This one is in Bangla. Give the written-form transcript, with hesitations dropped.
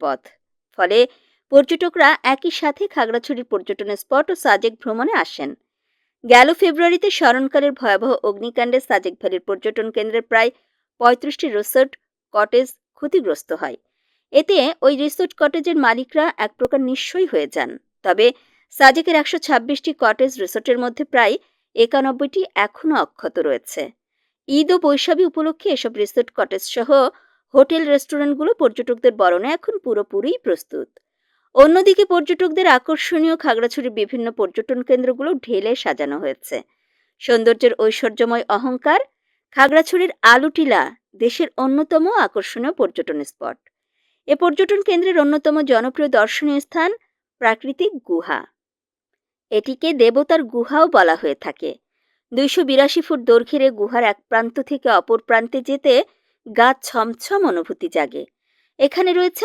পথ। ফলে পর্যটকরা একই সাথে খাগড়াছড়ির পর্যটন স্পট ও সাজেক ভ্রমণে আসেন। গেল ফেব্রুয়ারিতে স্মরণকালের ভয়াবহ অগ্নিকাণ্ডে সাজেক ভ্যালির পর্যটন কেন্দ্রের প্রায় ৩৫টি রিসোর্ট কটেজ ক্ষতিগ্রস্ত হয়। এতে ওই রিসোর্ট কটেজের মালিকরা এক প্রকার নিঃস্বই হয়ে যান। তবে সাজেকের ১২৬টি কটেজ রিসোর্টের মধ্যে প্রায় ৯১টি এখনও অক্ষত রয়েছে। ঈদ ও বৈশাখী উপলক্ষে এসব রিসোর্ট কটেজ সহ হোটেল রেস্টুরেন্টগুলো পর্যটকদের বরণে এখন পুরোপুরি প্রস্তুত। অন্যদিকে পর্যটকদের আকর্ষণীয় খাগড়াছড়ির বিভিন্ন পর্যটন কেন্দ্রগুলো ঢেলে সাজানো হয়েছে। সৌন্দর্যের ঐশ্বর্যময় অহংকার খাগড়াছড়ির আলুটিলা দেশের অন্যতম আকর্ষণীয় পর্যটন স্পট। এ পর্যটন কেন্দ্রের অন্যতম জনপ্রিয় দর্শনীয় স্থান প্রাকৃতিক গুহা। এটিকে দেবতার গুহাও বলা হয়ে থাকে। ২৮২ ফুট দৈর্ঘ্যের গুহার এক প্রান্ত থেকে অপর প্রান্তে যেতে গা ছমছম অনুভূতি জাগে। এখানে রয়েছে